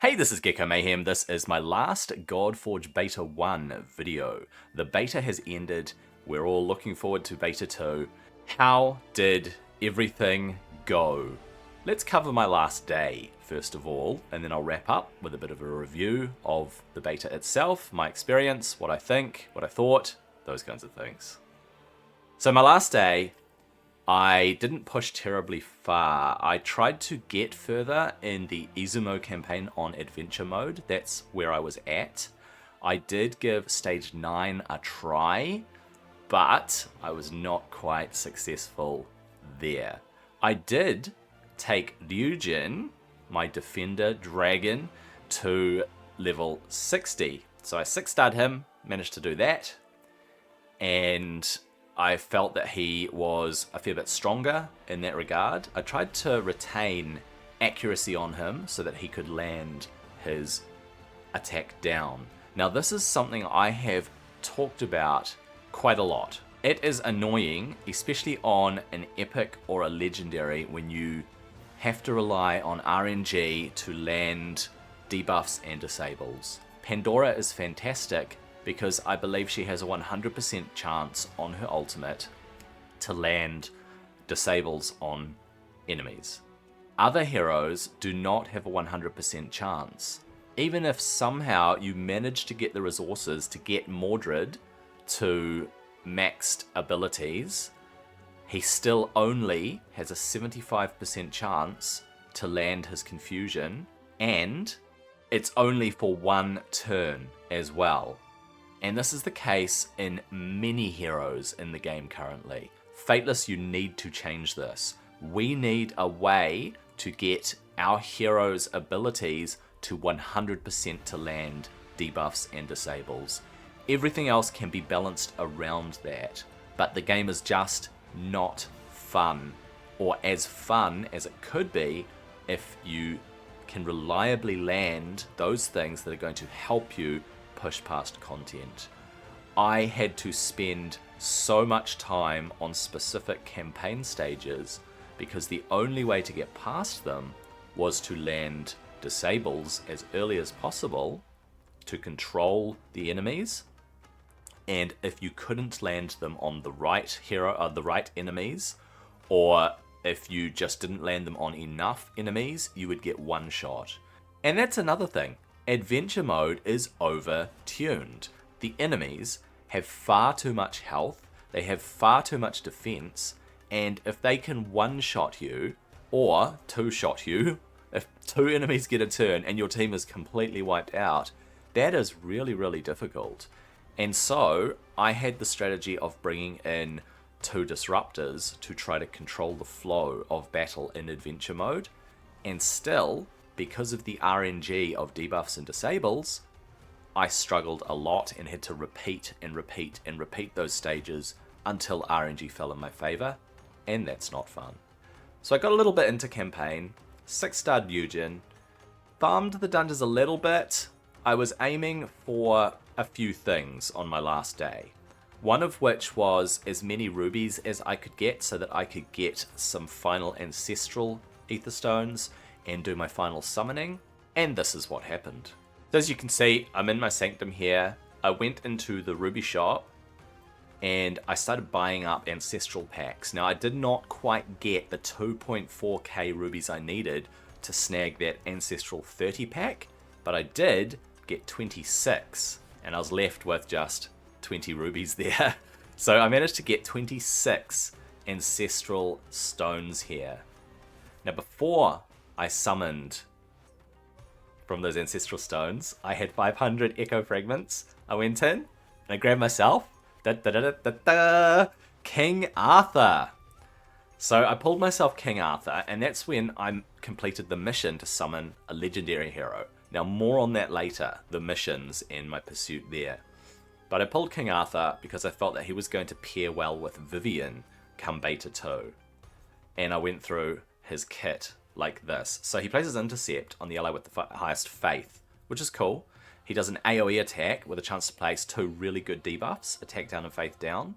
Hey, this is Gecko Mayhem. This is my last Godforge Beta 1 video. The beta has ended. We're all looking forward to Beta 2. How did everything go? Let's cover my last day, first of all, and then I'll wrap up with a bit of a review of the beta itself, my experience, what I think, what I thought, those kinds of things. So my last day, I didn't push terribly far. I tried to get further in the Izumo campaign on adventure mode. That's where I was at. I did give stage 9 a try, but I was not quite successful there. I did take Ryujin, my defender dragon, to level 60. So I 6-starred him, managed to do that, and I felt that he was a fair bit stronger in that regard. I tried to retain accuracy on him so that he could land his attack down. Now this is something I have talked about quite a lot. It is annoying, especially on an epic or a legendary, when you have to rely on RNG to land debuffs and disables. Pandora is fantastic, because I believe she has a 100% chance on her ultimate to land disables on enemies. Other heroes do not have a 100% chance. Even if somehow you manage to get the resources to get Mordred to maxed abilities, he still only has a 75% chance to land his confusion, and it's only for one turn as well. And this is the case in many heroes in the game currently. Fateless, you need to change this. We need a way to get our heroes' abilities to 100% to land debuffs and disables. Everything else can be balanced around that, but the game is just not fun, or as fun as it could be if you can reliably land those things that are going to help you push past content. I had to spend so much time on specific campaign stages because the only way to get past them was to land disables as early as possible to control the enemies. And if you couldn't land them on the right hero or the right enemies, or if you just didn't land them on enough enemies, you would get one shot. And that's another thing. Adventure mode is over-tuned. The enemies have far too much health, they have far too much defense, and if they can one-shot you, or two-shot you, if two enemies get a turn and your team is completely wiped out, that is really, really difficult. And so, I had the strategy of bringing in 2 disruptors to try to control the flow of battle in adventure mode, and still, because of the RNG of debuffs and disables, I struggled a lot and had to repeat and repeat and repeat those stages until RNG fell in my favor, and that's not fun. So I got a little bit into campaign, 6-starred Ryujin, farmed the dungeons a little bit. I was aiming for a few things on my last day. One of which was as many rubies as I could get so that I could get some final ancestral ether stones and do my final summoning, and this is what happened. So as you can see, I'm in my sanctum here. I went into the ruby shop and I started buying up ancestral packs. Now I did not quite get the 2.4k rubies I needed to snag that ancestral 30 pack, but I did get 26, and I was left with just 20 rubies there. So I managed to get 26 ancestral stones here. Now before I summoned from those ancestral stones, I had 500 echo fragments. I went in and I grabbed myself King Arthur. So I pulled myself King Arthur, and that's when I completed the mission to summon a legendary hero. Now more on that later, the missions and my pursuit there. But I pulled King Arthur because I felt that he was going to pair well with Vivian come Beta 2. And I went through his kit like this. So he places Intercept on the ally with the highest faith, which is cool. He does an AoE attack with a chance to place 2 really good debuffs, attack down and faith down.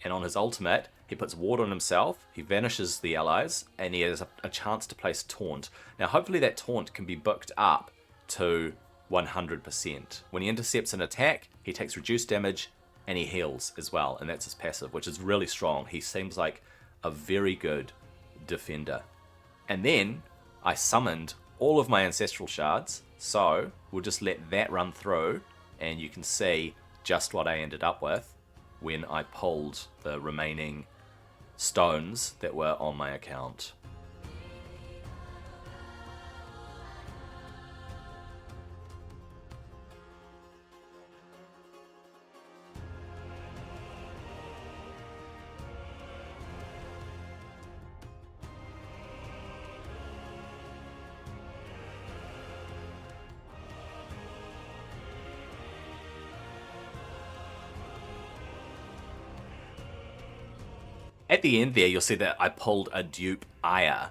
And on his ultimate, he puts ward on himself, he vanishes the allies, and he has a chance to place Taunt. Now hopefully that Taunt can be booked up to 100%. When he intercepts an attack, he takes reduced damage and he heals as well, and that's his passive, which is really strong. He seems like a very good defender. And then I summoned all of my ancestral shards, so we'll just let that run through, and you can see just what I ended up with when I pulled the remaining stones that were on my account. At the end there, you'll see that I pulled a dupe Aya.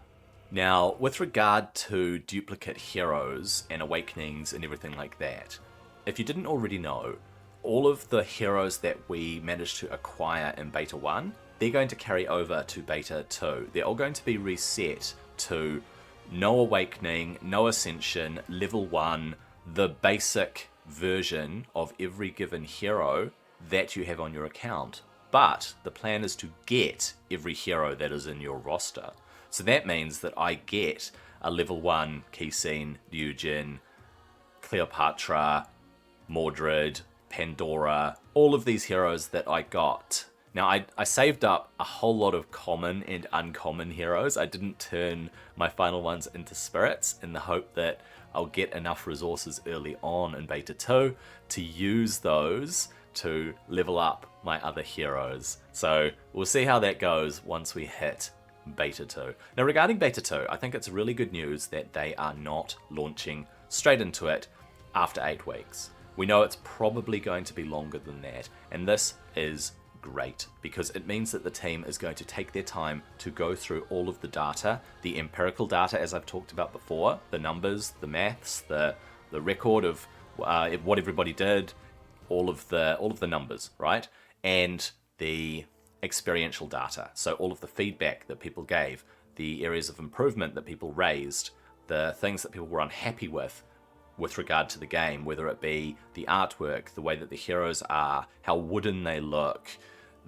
Now, with regard to duplicate heroes and awakenings and everything like that, if you didn't already know, all of the heroes that we managed to acquire in Beta 1, they're going to carry over to Beta 2. They're all going to be reset to no awakening, no ascension, level 1, the basic version of every given hero that you have on your account. But the plan is to get every hero that is in your roster. So that means that I get a level 1 Keysine, Eugen, Cleopatra, Mordred, Pandora, all of these heroes that I got. Now I saved up a whole lot of common and uncommon heroes. I didn't turn my final ones into spirits in the hope that I'll get enough resources early on in Beta 2 to use those to level up my other heroes. So we'll see how that goes once we hit Beta 2. Now regarding Beta 2, I think it's really good news that they are not launching straight into it after 8 weeks. We know it's probably going to be longer than that, and this is great because it means that the team is going to take their time to go through all of the data, the empirical data as I've talked about before, the numbers, the maths, the record of what everybody did, all of the numbers, right? And the experiential data. So all of the feedback that people gave, the areas of improvement that people raised, the things that people were unhappy with regard to the game, whether it be the artwork, the way that the heroes are, how wooden they look,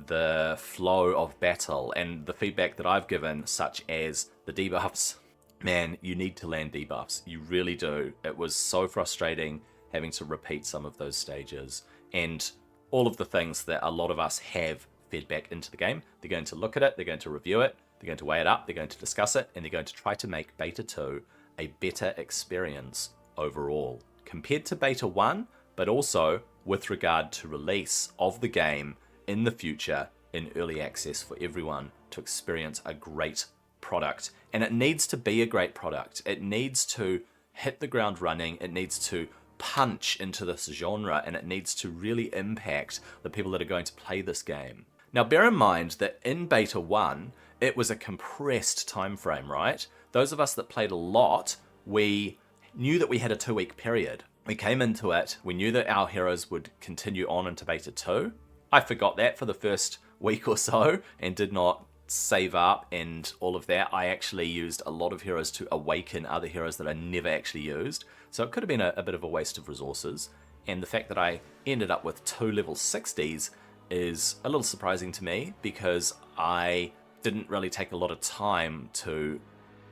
the flow of battle, and the feedback that I've given, such as the debuffs. Man, you need to land debuffs. You really do. It was so frustrating having to repeat some of those stages, and all of the things that a lot of us have fed back into the game. They're going to look at it, they're going to review it, they're going to weigh it up, they're going to discuss it, and they're going to try to make Beta 2 a better experience overall compared to Beta 1, but also with regard to release of the game in the future in early access for everyone to experience a great product. And it needs to be a great product. It needs to hit the ground running, it needs to punch into this genre, and it needs to really impact the people that are going to play this game. Now bear in mind that in Beta 1, it was a compressed time frame, right? Those of us that played a lot, we knew that we had a 2-week period. We came into it, we knew that our heroes would continue on into Beta 2. I forgot that for the first week or so and did not save up and all of that. I actually used a lot of heroes to awaken other heroes that I never actually used. So it could have been a bit of a waste of resources. And the fact that I ended up with 2 level 60s is a little surprising to me because I didn't really take a lot of time to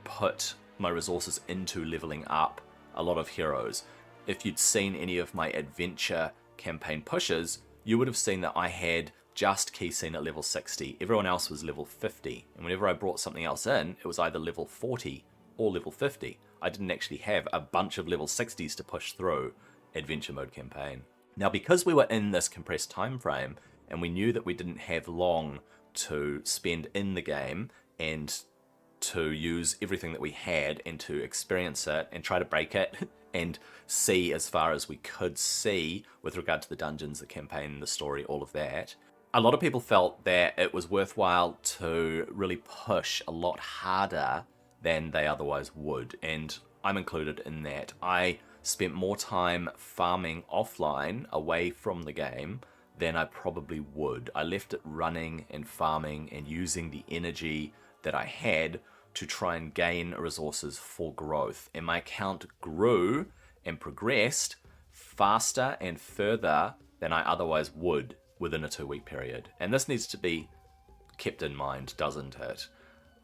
put my resources into leveling up a lot of heroes. If you'd seen any of my adventure campaign pushes, you would have seen that I had just Keysine at level 60. Everyone else was level 50. And whenever I brought something else in, it was either level 40 or level 50. I didn't actually have a bunch of level 60s to push through adventure mode campaign. Now, because we were in this compressed time frame and we knew that we didn't have long to spend in the game and to use everything that we had and to experience it and try to break it and see as far as we could see with regard to the dungeons, the campaign, the story, all of that, a lot of people felt that it was worthwhile to really push a lot harder than they otherwise would, and I'm included in that. I spent more time farming offline away from the game than I probably would. I left it running and farming and using the energy that I had to try and gain resources for growth, and my account grew and progressed faster and further than I otherwise would within a 2-week period. And this needs to be kept in mind, doesn't it?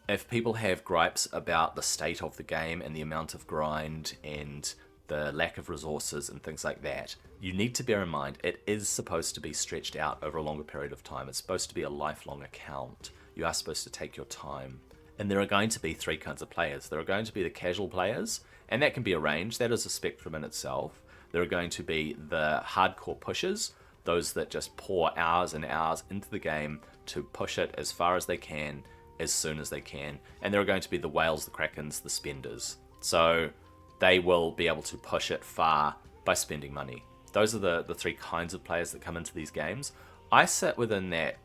If people have gripes about the state of the game and the amount of grind and the lack of resources and things like that, you need to bear in mind it is supposed to be stretched out over a longer period of time. It's supposed to be a lifelong account. You are supposed to take your time. And there are going to be 3 kinds of players. There are going to be the casual players, and that can be arranged. That is a spectrum in itself. There are going to be the hardcore pushers, those that just pour hours and hours into the game to push it as far as they can, as soon as they can. And there are going to be the whales, the krakens, the spenders. So they will be able to push it far by spending money. Those are the 3 kinds of players that come into these games. I sit within that,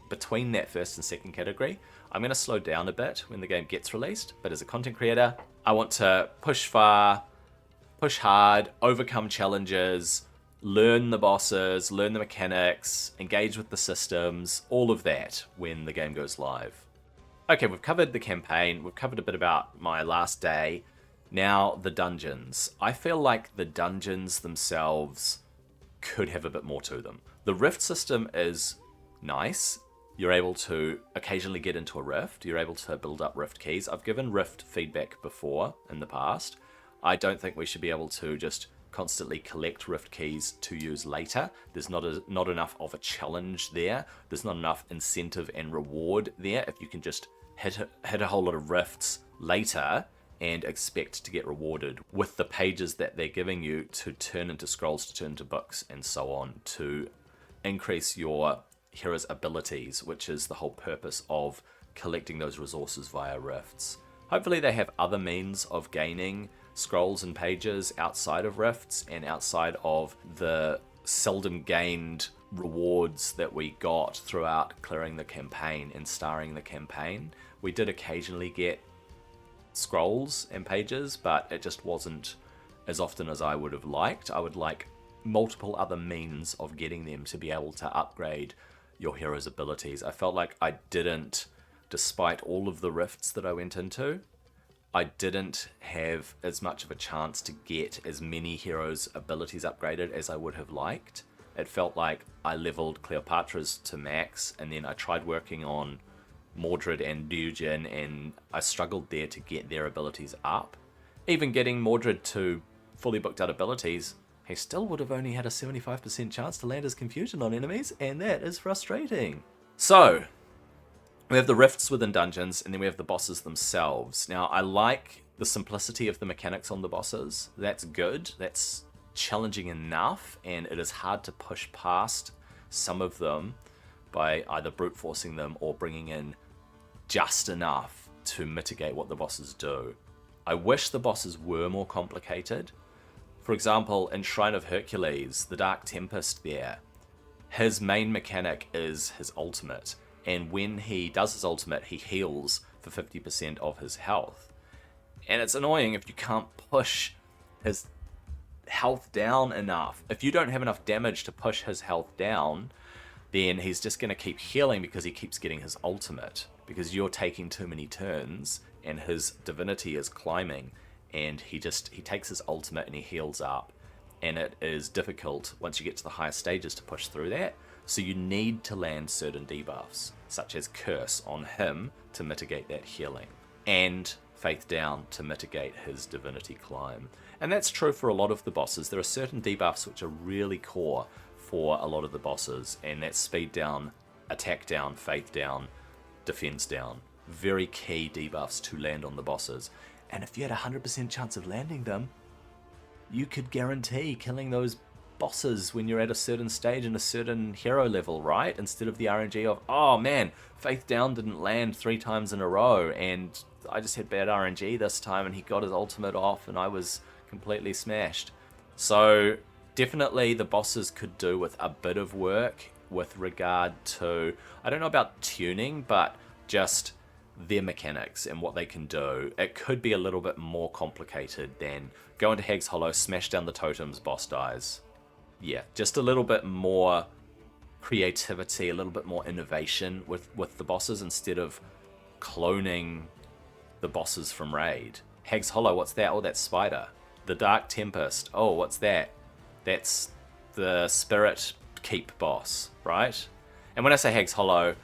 between that first and second category. I'm going to slow down a bit when the game gets released, but as a content creator, I want to push far, push hard, overcome challenges, learn the bosses, learn the mechanics, engage with the systems, all of that when the game goes live. Okay, we've covered the campaign, we've covered a bit about my last day. Now, the dungeons. I feel like the dungeons themselves could have a bit more to them. The rift system is nice. You're able to occasionally get into a rift. You're able to build up rift keys. I've given rift feedback before in the past. I don't think we should be able to just constantly collect rift keys to use later. There's not enough of a challenge there. There's not enough incentive and reward there if you can just hit a whole lot of rifts later and expect to get rewarded with the pages that they're giving you to turn into scrolls, to turn into books, and so on, to increase your hero's abilities, which is the whole purpose of collecting those resources via rifts. Hopefully they have other means of gaining scrolls and pages outside of rifts and outside of the seldom gained rewards that we got throughout clearing the campaign and starring the campaign. We did occasionally get scrolls and pages, but it just wasn't as often as I would have liked. I would like multiple other means of getting them to be able to upgrade your hero's abilities. I felt like I didn't, despite all of the rifts that I went into, I didn't have as much of a chance to get as many heroes' abilities upgraded as I would have liked. It felt like I leveled Cleopatra's to max, and then I tried working on Mordred and Dujin, and I struggled there to get their abilities up. Even getting Mordred to fully booked out abilities, he still would have only had a 75% chance to land his confusion on enemies, and that is frustrating. So, we have the rifts within dungeons, and then we have the bosses themselves. Now, I like the simplicity of the mechanics on the bosses. That's good. That's challenging enough, and it is hard to push past some of them by either brute forcing them or bringing in just enough to mitigate what the bosses do. I wish the bosses were more complicated. For example, in Shrine of Hercules, the Dark Tempest there, his main mechanic is his ultimate. And when he does his ultimate, he heals for 50% of his health. And it's annoying if you can't push his health down enough. If you don't have enough damage to push his health down, then he's just going to keep healing because he keeps getting his ultimate. Because you're taking too many turns and his divinity is climbing. And he takes his ultimate and he heals up. And it is difficult once you get to the higher stages to push through that. So you need to land certain debuffs, such as Curse on him to mitigate that healing, and Faith Down to mitigate his divinity climb. And that's true for a lot of the bosses. There are certain debuffs which are really core for a lot of the bosses, and that's Speed Down, Attack Down, Faith Down, Defense Down. Very key debuffs to land on the bosses. And if you had a 100% chance of landing them, you could guarantee killing those bosses when you're at a certain stage and a certain hero level, right? Instead of the RNG of, oh man, Faith Down didn't land 3 times in a row and I just had bad RNG this time and he got his ultimate off and I was completely smashed. So definitely the bosses could do with a bit of work with regard to, I don't know about tuning, but just their mechanics and what they can do. It could be a little bit more complicated than go into Hag's Hollow, smash down the totems, boss dies. Yeah, just a little bit more creativity, a little bit more innovation with the bosses instead of cloning the bosses from Raid. Hag's Hollow, what's that? Oh, that's Spider. The Dark Tempest. Oh, what's that? That's the Spirit Keep boss, right? And when I say Hag's Hollow,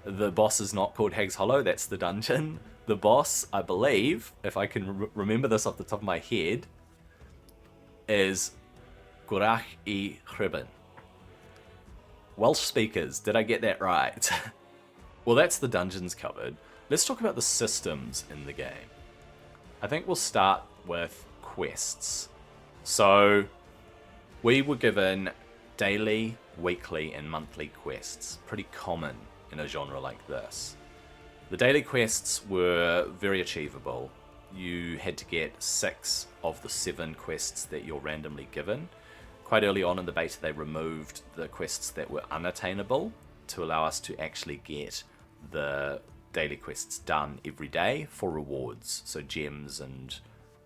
the boss is not called Hag's Hollow, that's the dungeon. The boss, I believe, if I can remember this off the top of my head, is Gwrach y Chryban. Welsh speakers, did I get that right? Well, that's the dungeons covered. Let's talk about the systems in the game. I think we'll start with quests. So, we were given daily, weekly, and monthly quests. Pretty common in a genre like this. The daily quests were very achievable. You had to get 6 of the 7 quests that you're randomly given. Quite early on in the beta, they removed the quests that were unattainable to allow us to actually get the daily quests done every day for rewards, so gems and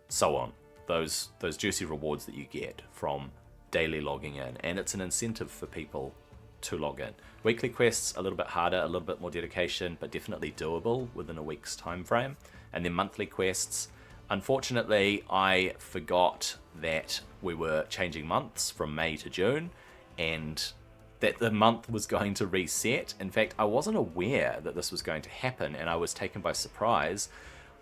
so on. Those juicy rewards that you get from daily logging in, and it's an incentive for people to log in. Weekly quests, a little bit harder, a little bit more dedication, but definitely doable within a week's time frame. And then monthly quests, unfortunately, I forgot that we were changing months from May to June, and that the month was going to reset. In fact, I wasn't aware that this was going to happen, and I was taken by surprise.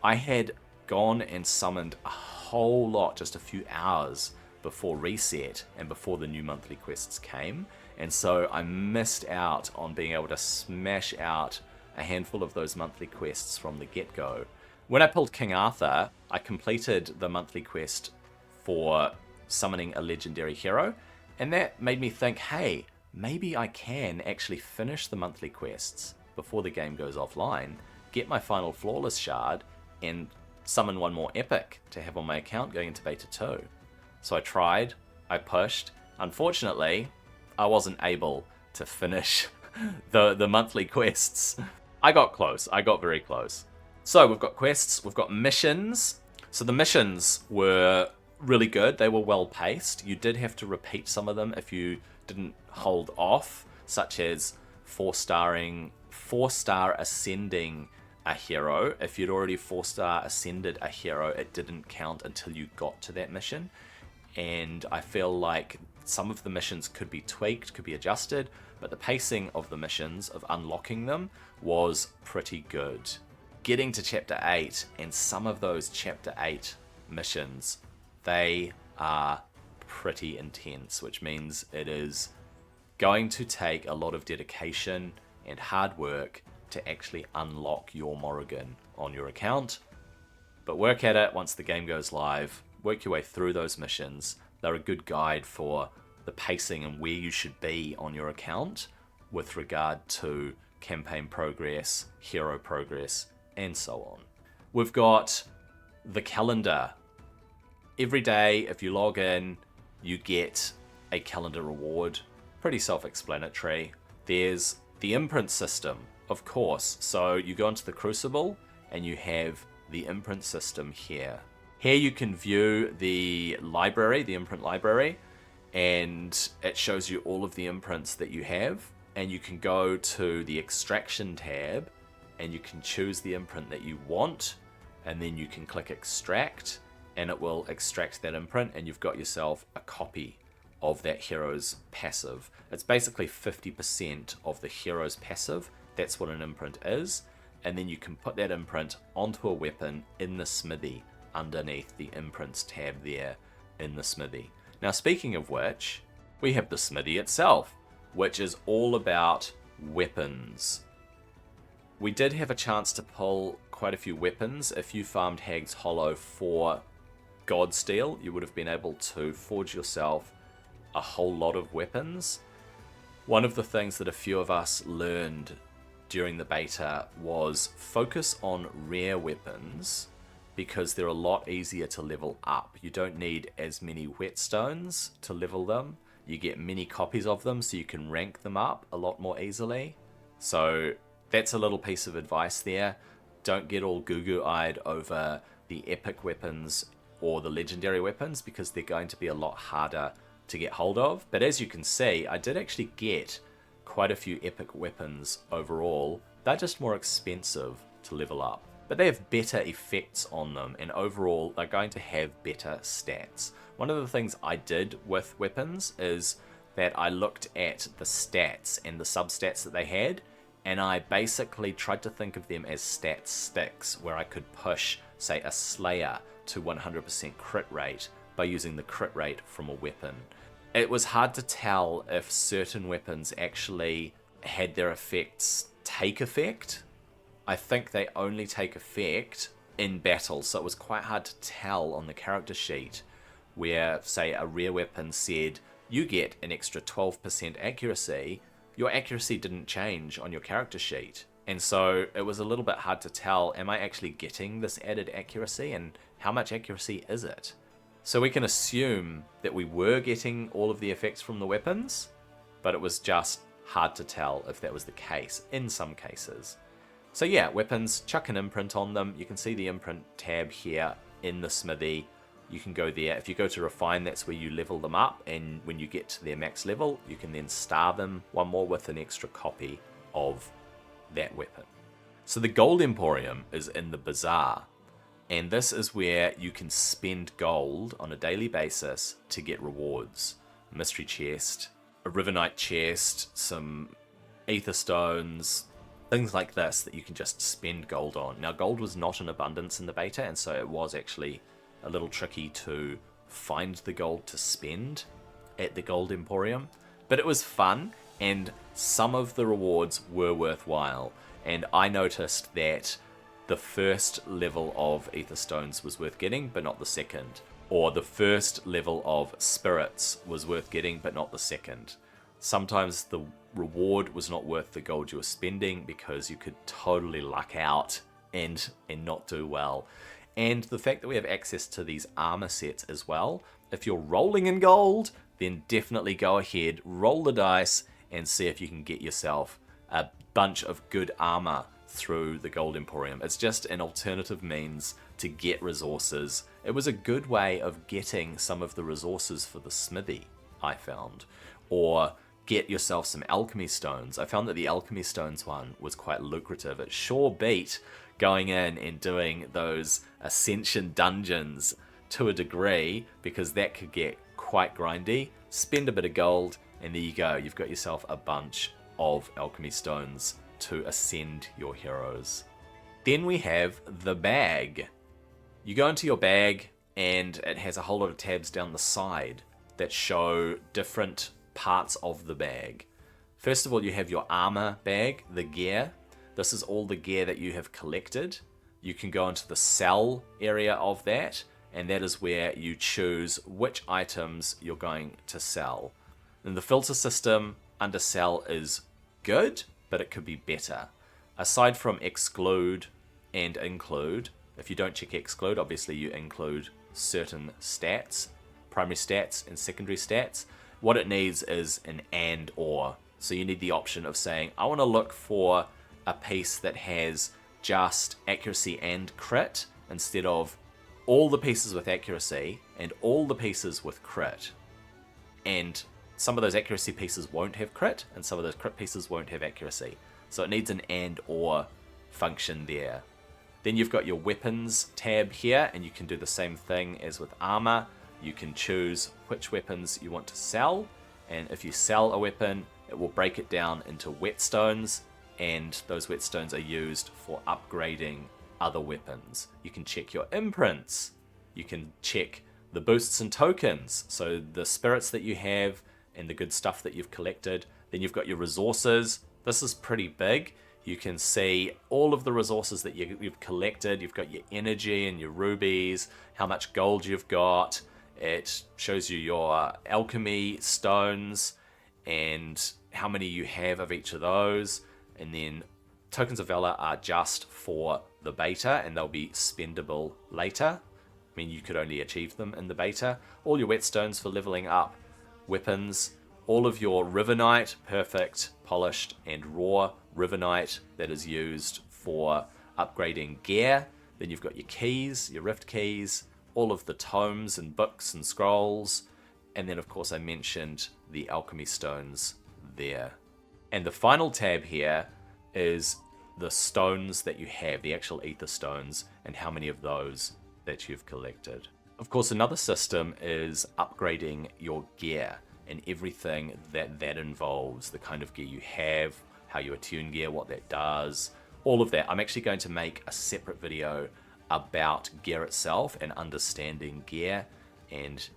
I had gone and summoned a whole lot just a few hours before reset and before the new monthly quests came, and so I missed out on being able to smash out a handful of those monthly quests from the get-go. When I pulled King Arthur, I completed the monthly quest for summoning a legendary hero, and that made me think, hey, maybe I can actually finish the monthly quests before the game goes offline, get my final Flawless Shard, and summon one more epic to have on my account going into Beta 2. So I tried, I pushed. Unfortunately, I wasn't able to finish the monthly quests. I got close, I got very close. So we've got quests, we've got missions. So the missions were really good, they were well paced. You did have to repeat some of them if you didn't hold off, such as 4-star ascending a hero. If you'd already 4-star ascended a hero, it didn't count until you got to that mission. And I feel like some of the missions could be tweaked, could be adjusted, but the pacing of the missions, of unlocking them, was pretty good. Getting to Chapter 8, and some of those Chapter 8 missions, they are pretty intense, which means it is going to take a lot of dedication and hard work to actually unlock your Morrigan on your account. But work at it once the game goes live, work your way through those missions. They're a good guide for the pacing and where you should be on your account with regard to campaign progress, hero progress, and so on. We've got the calendar. Every day, if you log in, you get a calendar reward. Pretty self-explanatory. There's the imprint system, of course. So you go into the Crucible and you have the imprint system here. Here you can view the library, the imprint library, and it shows you all of the imprints that you have. And you can go to the extraction tab and you can choose the imprint that you want, and then you can click extract and it will extract that imprint, and you've got yourself a copy of that hero's passive. It's basically 50% of the hero's passive. That's what an imprint is. And then you can put that imprint onto a weapon in the smithy underneath the imprints tab there in the smithy. Now, speaking of which, we have the smithy itself, which is all about weapons. We did have a chance to pull quite a few weapons. If you farmed Hag's Hollow for Godsteel, you would have been able to forge yourself a whole lot of weapons. One of the things that a few of us learned during the beta was focus on rare weapons, because they're a lot easier to level up. You don't need as many whetstones to level them. You get many copies of them, so you can rank them up a lot more easily. So that's a little piece of advice there. Don't get all goo-goo-eyed over the epic weapons or the legendary weapons, because they're going to be a lot harder to get hold of. But as you can see, I did actually get quite a few epic weapons overall. They're just more expensive to level up. but they have better effects on them, and overall they're going to have better stats. One of the things I did with weapons is that I looked at the stats and the substats that they had, and I basically tried to think of them as stat sticks, where I could push, say, a Slayer to 100% crit rate by using the crit rate from a weapon. It was hard to tell if certain weapons actually had their effects take effect. I think they only take effect in battle, so it was quite hard to tell on the character sheet where, say, a rare weapon said, you get an extra 12% accuracy, your accuracy didn't change on your character sheet. And so it was a little bit hard to tell, am I actually getting this added accuracy, and how much accuracy is it? So we can assume that we were getting all of the effects from the weapons, but it was just hard to tell if that was the case in some cases. So yeah, weapons, chuck an imprint on them. You can see the imprint tab here in the smithy. You can go there. If you go to refine, that's where you level them up, and when you get to their max level, you can then star them one more with an extra copy of that weapon. So the Gold Emporium is in the Bazaar, and this is where you can spend gold on a daily basis to get rewards. A mystery chest, a Riverknight chest, some Aether Stones, things like this that you can just spend gold on. Now, gold was not in abundance in the beta, and so it was actually a little tricky to find the gold to spend at the Gold Emporium, but it was fun, and some of the rewards were worthwhile. And I noticed that the first level of Aether Stones was worth getting, but not the second. Or the first level of Spirits was worth getting, but not the second. Sometimes the reward was not worth the gold you were spending because you could totally luck out and not do well. And the fact that we have access to these armor sets as well, if you're rolling in gold, then definitely go ahead, roll the dice, and see if you can get yourself a bunch of good armor through the Gold Emporium. It's just an alternative means to get resources. It was a good way of getting some of the resources for the smithy, I found. Or get yourself some alchemy stones. I found that the alchemy stones one was quite lucrative. It sure beat going in and doing those ascension dungeons to a degree, because that could get quite grindy. Spend a bit of gold, and there you go. You've got yourself a bunch of alchemy stones to ascend your heroes. Then we have the bag. You go into your bag, and it has a whole lot of tabs down the side that show different parts of the bag. First of all, you have your armor bag, the gear. This is all the gear that you have collected. You can go into the sell area of that, and that is where you choose which items you're going to sell. And the filter system under sell is good, but it could be better. Aside from exclude and include, if you don't check exclude, obviously you include certain stats, primary stats and secondary stats. What it needs is an and or. So you need the option of saying, I want to look for a piece that has just accuracy and crit, instead of all the pieces with accuracy and all the pieces with crit. And some of those accuracy pieces won't have crit, and some of those crit pieces won't have accuracy. So it needs an and or function there. Then you've got your weapons tab here, and you can do the same thing as with armor. You can choose which weapons you want to sell, and if you sell a weapon, it will break it down into whetstones, and those whetstones are used for upgrading other weapons. You can check your imprints. You can check the boosts and tokens, so the spirits that you have and the good stuff that you've collected. Then you've got your resources. This is pretty big. You can see all of the resources that you've collected. You've got your energy and your rubies, how much gold you've got. It shows you your alchemy stones and how many you have of each of those. And then tokens of valor are just for the beta, and they'll be spendable later. I mean, you could only achieve them in the beta. All your whetstones for leveling up weapons. All of your Riverknight, perfect, polished, and raw Riverknight that is used for upgrading gear. Then you've got your keys, your rift keys, all of the tomes and books and scrolls. And then, of course, I mentioned the alchemy stones there. And the final tab here is the stones that you have, the actual ether stones, and how many of those that you've collected. Of course, another system is upgrading your gear and everything that involves, the kind of gear you have, how you attune gear, what that does, all of that. I'm actually going to make a separate video about gear itself and understanding gear and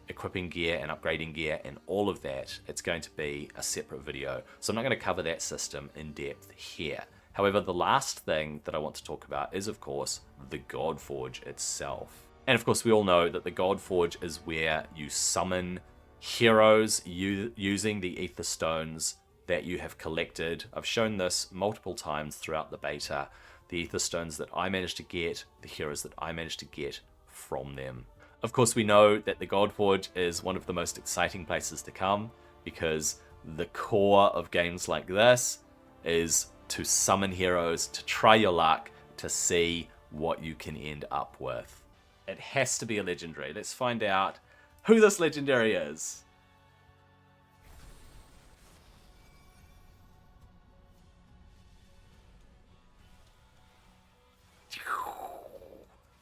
equipping gear and upgrading gear and all of that. It's going to be a separate video, so I'm not going to cover that system in depth here. However, the last thing that I want to talk about is, of course, the Godforge itself. And of course, we all know that the Godforge is where you summon heroes using the ether stones that you have collected. I've shown this multiple times throughout the beta. The ether stones that I managed to get, the heroes that I managed to get from them. Of course, we know that the Godforge is one of the most exciting places to come, because the core of games like this is to summon heroes, to try your luck, to see what you can end up with. It has to be a legendary. Let's find out who this legendary is.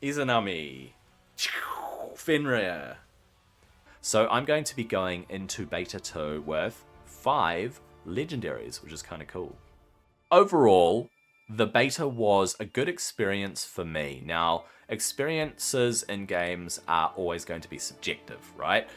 Izanami. Fenrir. So I'm going to be going into Beta 2 with 5 legendaries, which is kind of cool. Overall, the beta was a good experience for me. Now, experiences in games are always going to be subjective, right?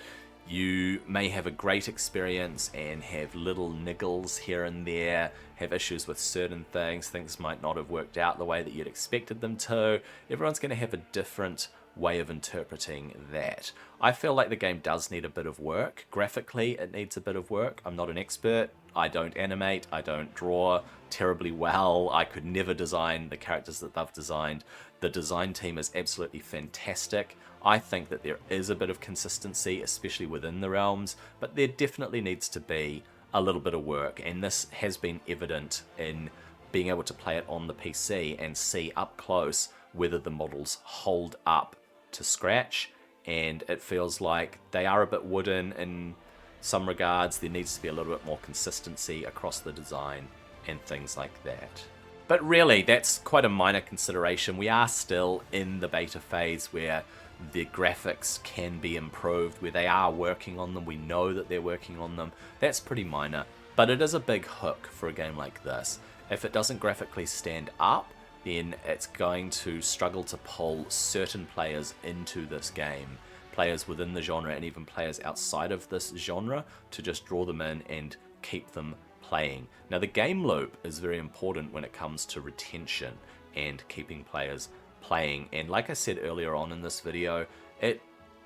You may have a great experience and have little niggles here and there, have issues with certain things might not have worked out the way that you'd expected them to. Everyone's going to have a different way of interpreting that. I feel like the game does need a bit of work. Graphically, it needs a bit of work. I'm not an expert. I don't animate. I don't draw terribly well. I could never design the characters that they've designed. The design team is absolutely fantastic. I think that there is a bit of consistency, especially within the realms, but there definitely needs to be a little bit of work, and this has been evident in being able to play it on the PC and see up close whether the models hold up to scratch, and it feels like they are a bit wooden in some regards. There needs to be a little bit more consistency across the design and things like that. But really, that's quite a minor consideration. We are still in the beta phase where the graphics can be improved, where they are working on them. We know that they're working on them. That's pretty minor, but it is a big hook for a game like this. If it doesn't graphically stand up, then it's going to struggle to pull certain players into this game, players within the genre and even players outside of this genre, to just draw them in and keep them playing. Now, the game loop is very important when it comes to retention and keeping players playing, and like I said earlier on in this video, it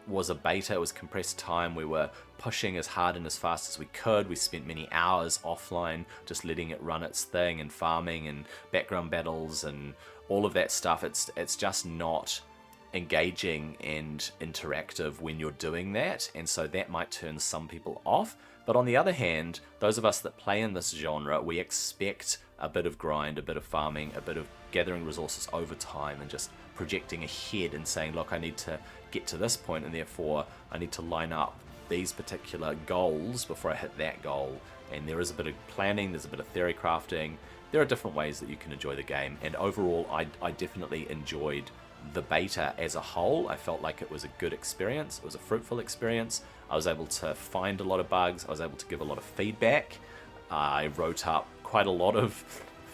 was a beta, it was compressed time. We were pushing as hard and as fast as we could. We spent many hours offline just letting it run its thing and farming and background battles and all of that stuff. It's just not engaging and interactive when you're doing that, and so that might turn some people off. But on the other hand, those of us that play in this genre, we expect a bit of grind, a bit of farming, a bit of gathering resources over time and just projecting ahead and saying, look, I need to get to this point, and therefore I need to line up these particular goals before I hit that goal. And there is a bit of planning, there's a bit of theory crafting. There are different ways that you can enjoy the game, and overall I definitely enjoyed the beta as a whole. I felt like it was a good experience, it was a fruitful experience. I was able to find a lot of bugs, I was able to give a lot of feedback. I wrote up quite a lot of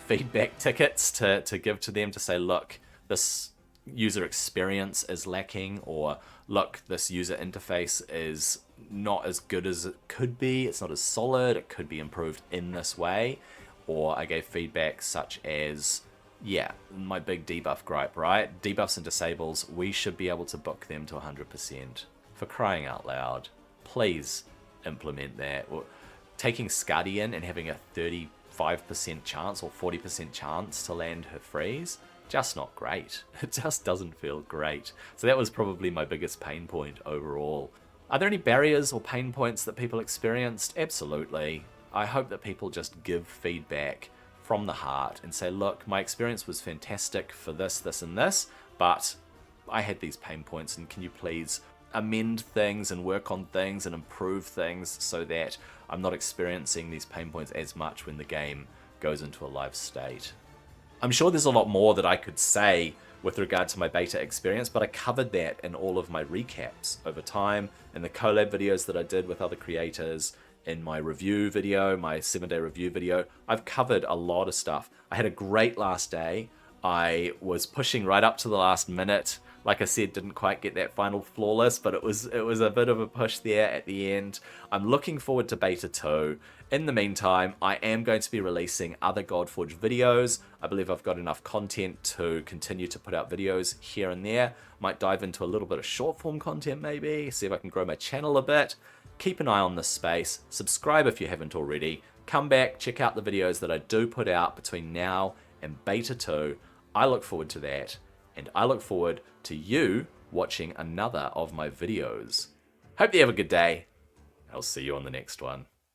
feedback tickets to give to them to say, look, this user experience is lacking, or look, this user interface is not as good as it could be, it's not as solid, it could be improved in this way. Or I gave feedback such as, yeah, my big debuff gripe, right? Debuffs and disables, we should be able to book them to 100%. For crying out loud, please implement that. Or taking Scuddy in and having a 35% chance or 40% chance to land her freeze, just not great. It just doesn't feel great. So that was probably my biggest pain point overall. Are there any barriers or pain points that people experienced? Absolutely. I hope that people just give feedback from the heart and say, look, my experience was fantastic for this, this, and this, but I had these pain points, and can you please amend things and work on things and improve things so that I'm not experiencing these pain points as much when the game goes into a live state. I'm sure there's a lot more that I could say with regard to my beta experience, but I covered that in all of my recaps over time, in the collab videos that I did with other creators, in my review video, my 7-day review video. I've covered a lot of stuff. I had a great last day. I was pushing right up to the last minute. Like I said, didn't quite get that final flawless, but it was a bit of a push there at the end. I'm looking forward to Beta 2. In the meantime, I am going to be releasing other Godforge videos. I believe I've got enough content to continue to put out videos here and there. Might dive into a little bit of short form content maybe, see if I can grow my channel a bit. Keep an eye on this space. Subscribe if you haven't already. Come back, check out the videos that I do put out between now and Beta 2. I look forward to that, and I look forward to you watching another of my videos. Hope you have a good day. I'll see you on the next one.